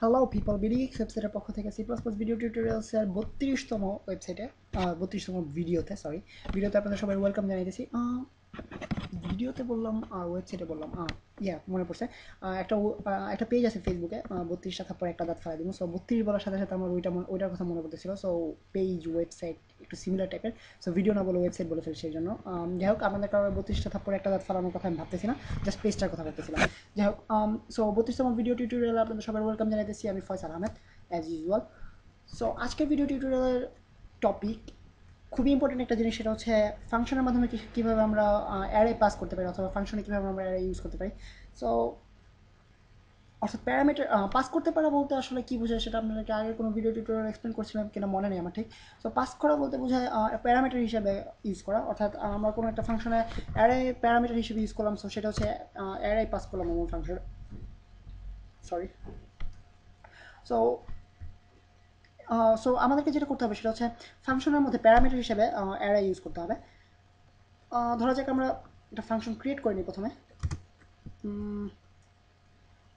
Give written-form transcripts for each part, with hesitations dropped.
Hello people BDX ওয়েবসাইটের পক্ষ থেকে সি প্লাস প্লাস ভিডিও টিউটোরিয়ালসের 32তম ওয়েবসাইটে 32তম ভিডিওতে আপনাদের সবাই ওয়েলকাম জানাইতেছি। ভিডিওতে বললাম আর ওয়েবসাইটে বললাম, মনে পড়ছে। একটা পেজ আছে ফেসবুকে, 32টা থাপ্পড় একটা দাঁত ফেলাই দিব। সো 32 বলার সাথে সাথে আমার ওইটার কথা মনে পড়তেছিল। সো পেজ ওয়েবসাইট একটু সিমিলার টাইপের। সো ভিডিও না বলে ওয়েবসাইট বলে ফেলছি সেই জন্য। যাই হোক, আপনাদের কারো 32টা থাপ্পড় একটা দাঁত ফেলানোর কথা আমি ভাবতেছি না, জাস্ট পেজটার কথা ভাবতেছিলাম। যাই হোক, সো 32তম ভিডিও টিউটোরিয়ালে আপনাদের সবাই ওয়েলকাম জানাইতেছি। আমি Faisal Ahmed, as usual. So আজকের ভিডিও টিউটোরিয়ালের টপিক খুবই ইম্পর্টেন্ট একটা জিনিস, সেটা হচ্ছে ফাংশনের মাধ্যমে কীভাবে আমরা অ্যারে পাস করতে পারি, অথবা ফাংশনে কীভাবে আমরা অ্যারে ইউজ করতে পারি। সো অর্থাৎ প্যারামিটার পাস করতে পারা বলতে আসলে কী বোঝায় সেটা আপনাদেরকে আগে কোনো ভিডিও টিউটোরিয়াল এক্সপ্লেন করছিলাম কিনা মনে নেই আমার ঠিক। সো পাস করা বলতে বোঝায় প্যারামিটার হিসেবে ইউজ করা, অর্থাৎ আমরা কোনো একটা ফাংশনে অ্যারে প্যারামিটার হিসেবে ইউজ করলাম। সো সেটা হচ্ছে অ্যারে পাস করলাম আমার ফাংশন, সরি। সো সো আমাদেরকে যেটা করতে হবে সেটা হচ্ছে ফাংশনের মধ্যে প্যারামিটার হিসেবে অ্যারে ইউজ করতে হবে। ধরা যাক আমরা একটা ফাংশন ক্রিয়েট করে নিই প্রথমে।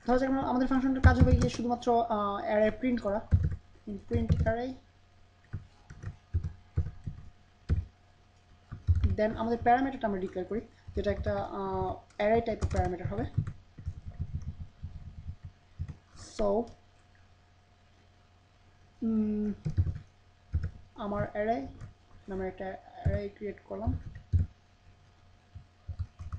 ধরা যাক আমাদের ফাংশনটার কাজ হবে গিয়ে শুধুমাত্র অ্যারে প্রিন্ট করা, প্রিন্ট অ্যারে। দেন আমাদের প্যারামিটারটা আমরা ডিক্লেয়ার করি, যেটা একটা অ্যারে টাইপের প্যারামিটার হবে। সো আমার অ্যারে নামের একটা অ্যারে ক্রিয়েট করলাম।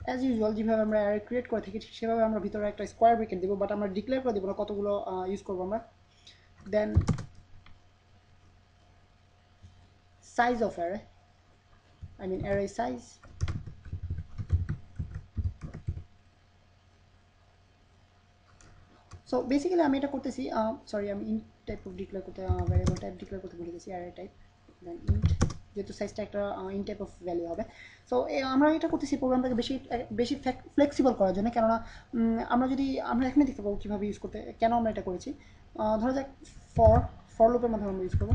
অ্যাজ ইউজুয়াল যেভাবে আমরা অ্যারে ক্রিয়েট করে থাকি ঠিক সেভাবে আমরা ভিতরে একটা স্কোয়ার ব্রেকেট দেবো, বাট আমরা ডিক্লেয়ার করে দেবো না কতগুলো ইউজ করবো আমরা। Then size of array, I mean array size. So basically আমি এটা করতেছি, সরি, আমি ইন্ট টাইপ অফ ডিক্লেয়ার করতে, ভ্যারিয়েবল টাইপ ডিক্লেয়ার করতে ভুলে গেছি, অ্যারে টাইপ। দেন ইন্ট, যেহেতু সাইজটা একটা ইন্ট টাইপ অফ ভ্যালু হবে। সো আমরা এটা করতেছি প্রোগ্রামটাকে বেশি বেশি ফ্লেক্সিবল করার জন্য, কেননা আমরা এখানে দেখতে পাবো কীভাবে ইউজ করতে, কেন আমরা এটা করেছি। ধরা যাক ফর ফর লুপের মাধ্যমে আমরা ইউজ করবো।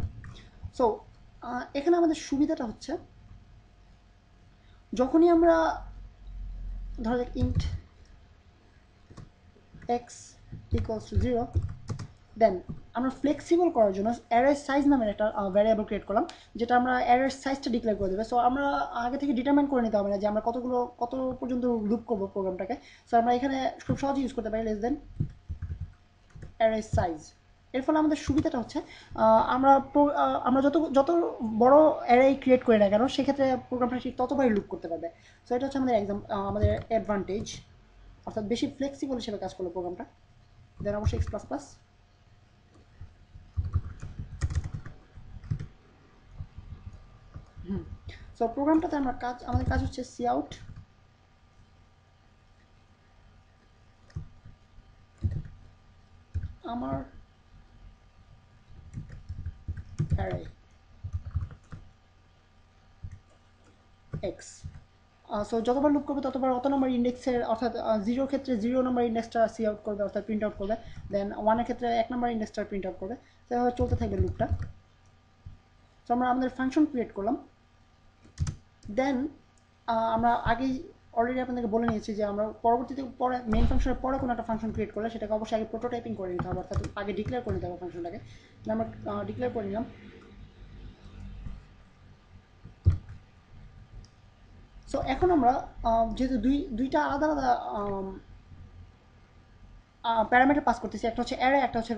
সো এখানে আমাদের সুবিধাটা হচ্ছে যখনই আমরা ধরা যাক ইন্ট এক্স ইকুয়ালস টু 0, দেন আমরা ফ্লেক্সিবল করার জন্য অ্যারে সাইজ নামের একটা ভ্যারিয়েবল ক্রিয়েট করলাম, যেটা আমরা অ্যারের সাইজটা ডিক্লেয়ার করে দেবে। সো আমরা আগে থেকে ডিটারমাইন করে নিতে হবে না যে আমরা কত পর্যন্ত লুপ করবো প্রোগ্রামটাকে। সো আমরা এখানে খুব সহজে ইউজ করতে পারি লেস দেন অ্যারে সাইজ। এর ফলে আমাদের সুবিধাটা হচ্ছে আমরা যত বড় অ্যারে ক্রিয়েট করি না কেন সেক্ষেত্রে প্রোগ্রামটা ঠিক ততবারই লুপ করতে পারবে। সো এটা হচ্ছে আমাদের অ্যাডভান্টেজ, অর্থাৎ বেশি ফ্লেক্সিবল হিসেবে কাজ করলো প্রোগ্রামটা। দেন অবশ্যই এক্স প্লাস প্লাস। সো প্রোগ্রামটাতে আমাদের কাজ হচ্ছে সি আউট আমার অ্যারে এক্স। সো যতবার লুপ করবে ততবার অত নম্বর ইন্ডেক্সের, অর্থাৎ জিরোর ক্ষেত্রে 0 নম্বর ইন্ডেক্সটা সি আউট করবে, অর্থাৎ প্রিন্ট আউট করবে। দেন ওয়ানের ক্ষেত্রে 1 নম্বর ইন্ডেক্সটা প্রিন্ট আউট করবে। তো এভাবে চলতে থাকবে লুপটা। তো আমরা আমাদের ফাংশন ক্রিয়েট করলাম। দেন আমরা আগেই অলরেডি আপনাদেরকে বলে নিয়েছি যে আমরা পরবর্তীতে পরে মেইন ফাংশনের পরে কোনো একটা ফাংশন ক্রিয়েট করলে সেটাকে অবশ্যই আগে প্রোটোটাইপিং করে নিতে হবে, অর্থাৎ আগে ডিক্লেয়ার করে নিতে হবে ফাংশনটাকে। আমরা ডিক্লেয়ার করে নিলাম। সো এখন আমরা যেহেতু দুইটা আলাদা আলাদা প্যারামিটার পাস করতেছি, একটা হচ্ছে অ্যারে, একটা হচ্ছে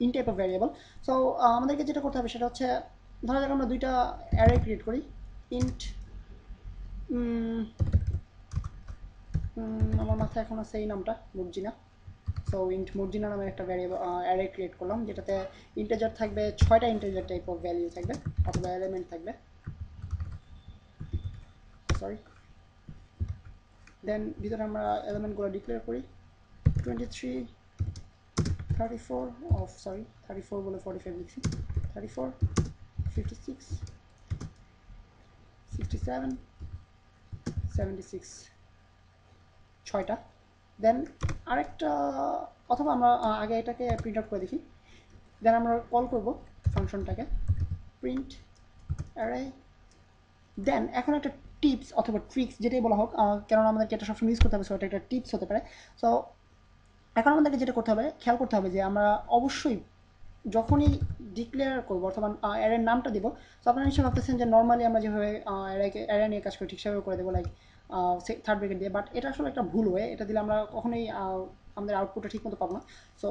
in type of variable. So আমাদেরকে যেটা করতে হবে সেটা হচ্ছে ধরা যাক আমরা দুইটা অ্যারে ক্রিয়েট করি। ইন্ট, আমার মাথায় এখন আছে এই নামটা মর্জিনা। সো ইন্ট মর্জিনা নামের একটা ভ্যারিয়েবল অ্যারে ক্রিয়েট করলাম, যেটাতে ইন্টেজার থাকবে 6টা ইন্টেজার টাইপ অফ ভ্যালিউ থাকবে, অথবা এলিমেন্ট থাকবে, সরি। দেন ভিতরে আমরা এলিমেন্টগুলো ডিক্লেয়ার করি 23, 34, অফ সরি 34 বলে 45 লিখছি, 34, 56, 67, 76, 6টা। দেন আরেকটা, অথবা আমরা আগে এটাকে প্রিন্ট আউট করে দেখি। দেন আমরা কল করব ফাংশনটাকে প্রিন্ট অ্যারে। দেন এখন একটা টিপস অথবা ট্রিক্স যেটাই বলা হোক, কেননা আমাদেরকে এটা সবসময় ইউজ করতে হবে, সো এটা একটা টিপস হতে পারে। সো এখন আমাদেরকে যেটা করতে হবে, খেয়াল করতে হবে যে আমরা অবশ্যই যখনই ডিক্লেয়ার করবো অথবা অ্যারের নামটা দিব, তো আপনারা নিশ্চয়ই ভাবতেছেন যে নর্মালি আমরা যেভাবে অ্যারে নিয়ে কাজ করি ঠিক সেভাবে করে দেবো, লাইক থার্ড ব্রেকেট দিয়ে। বাট এটা আসলে একটা ভুল ওয়ে, এটা দিলে আমরা কখনোই আমাদের আউটপুটটা ঠিক মতো পাবো না। সো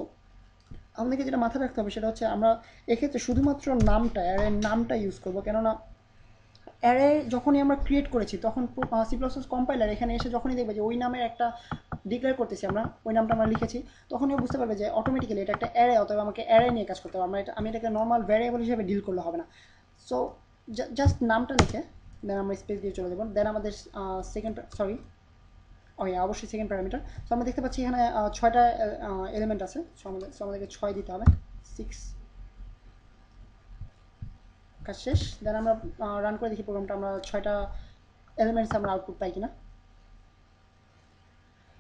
আমাদেরকে যেটা মাথায় রাখতে হবে সেটা হচ্ছে আমরা এক্ষেত্রে শুধুমাত্র নামটা, অ্যারের নামটা ইউজ করবো। কেননা অ্যারে যখনই আমরা ক্রিয়েট করেছি তখন সি প্লাস প্লাস কম্পাইলার এখানে এসে যখনই দেখবে যে ওই নামের একটা ডিক্লেয়ার করতেছি আমরা, ওই নামটা আমরা লিখেছি, তখনই বুঝতে পারবে যে অটোমেটিক্যালি এটা একটা অ্যারে, অথবা আমাকে অ্যারে নিয়ে কাজ করতে হবে। আমি এটাকে নর্মাল ভ্যারিয়েবল হিসেবে ডিল করলে হবে না। সো জাস্ট নামটা লিখে দেন আমরা স্পেস দিয়ে চলে যাবো। দেন আমাদের সেকেন্ড সরি অবশ্যই সেকেন্ড প্যারামিটার। সো আমরা দেখতে পাচ্ছি এখানে 6টা এলিমেন্ট আছে। আমাদেরকে 6 দিতে হবে। 6 কাজ শেষ। দেন আমরা রান করে দেখি প্রোগ্রামটা, আমরা 6টা এলিমেন্টস আমরা আউটপুট পাই কিনা।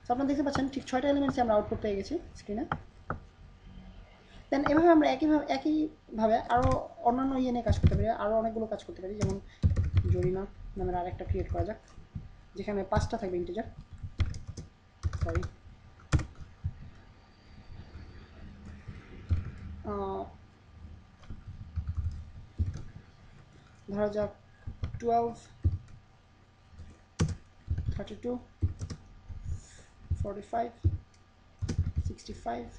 সো আপনারা দেখতে পাচ্ছেন ঠিক 6টা এলিমেন্টসে আমরা আউটপুট পেয়ে গেছি স্ক্রিনে। দেন এভাবে আমরা একইভাবে আরও অন্যান্য ইয়ে নিয়ে কাজ করতে পারি, আরও অনেকগুলো কাজ করতে পারি। যেমন জরিনা নামের আরেকটা ক্রিয়েট করা যাক, যেখানে 5টা থাকবে ইন্টিজার। সরি, ধরা যাক 12, 32, 45, 65,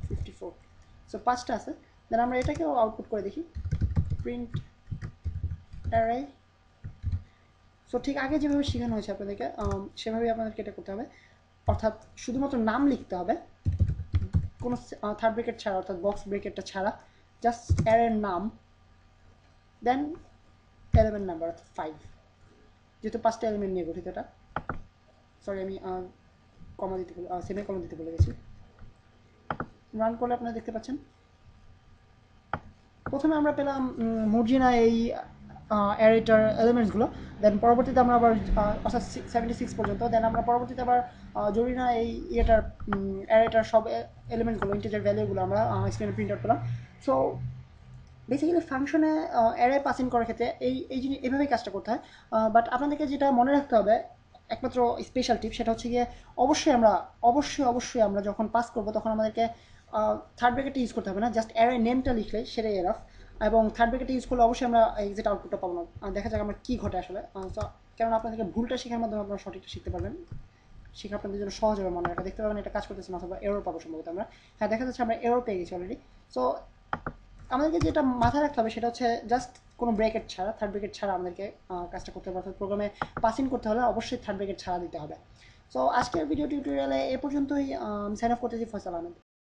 54। সো 5টা আছে। দেন আমরা এটাকেও আউটপুট করে দেখি, প্রিন্ট অ্যারে। সো ঠিক আগে যেভাবে শেখানো হয়েছে আপনাদেরকে সেভাবেই আপনাদেরকে এটা করতে হবে। অর্থাৎ শুধুমাত্র নাম লিখতে হবে, কোনো থার্ড ব্রেকেট ছাড়া, অর্থাৎ বক্স ব্রেকেটটা ছাড়া, জাস্ট অ্যারের নাম, দেন এলিমেন্ট নাম্বার অর্থাৎ 5, যেহেতু 5টা এলিমেন্ট নিয়ে গঠিত এটা। সরি, আমি সেমি কমা দিতে বলে গেছি। রান করলে আপনারা দেখতে পাচ্ছেন প্রথমে আমরা পেলাম মর্জিনা এই অ্যারেটার এলিমেন্টসগুলো। দেন পরবর্তীতে আমরা আবার অর্থাৎ 76 পর্যন্ত। দেন আমরা পরবর্তীতে আবার জরিনা এই অ্যারেটার সব এলিমেন্টগুলো, ইন্টিজার ভ্যালুগুলো আমরা স্ক্রিনে প্রিন্ট আউট পেলাম। সো বেসিক্যালি ফাংশনে অ্যারে পাসিং করার ক্ষেত্রে এই জিনিস এভাবেই কাজটা করতে হয়। বাট আপনাদেরকে যেটা মনে রাখতে হবে, একমাত্র স্পেশাল টিপ, সেটা হচ্ছে গিয়ে অবশ্যই আমরা যখন পাস করবো তখন আমাদেরকে থার্ড ব্র্যাকেটটা ইউজ করতে হবে না, জাস্ট অ্যারে নেমটা লিখলেই সেটাই এনাফ। এবং থার্ড ব্র্যাকেটটা ইউজ করলে অবশ্যই আমরা এক্সিট আউটপুটটা পাবো না। দেখা যাক আমরা কী ঘটে আসলে। কারণ আপনাদেরকে ভুলটা শেখার মাধ্যমে আপনারা সঠিকটা শিখতে পারবেন, শেখা আপনাদের জন্য সহজ হবে মনে রাখা। দেখতে পাবেন এটা কাজ করতেছে না, অথবা এরর পাবো সম্ভবত আমরা। হ্যাঁ, দেখা যাচ্ছে আমরা এরর পেয়ে গেছি অলরেডি। সো আমাদেরকে যেটা মাথায় রাখতে হবে সেটা হচ্ছে জাস্ট কোনো ব্রেকেট ছাড়া, থার্ড ব্রেকেট ছাড়া আমাদেরকে কাজটা করতে হবে। অর্থাৎ প্রোগ্রামে পাসিং করতে হলে অবশ্যই থার্ড ব্রেকেট ছাড়া দিতে হবে। সো আজকের ভিডিও টিউটোরিয়ালে এ পর্যন্তই। সাইন অফ করতেছি, ফয়সাল আহমেদ।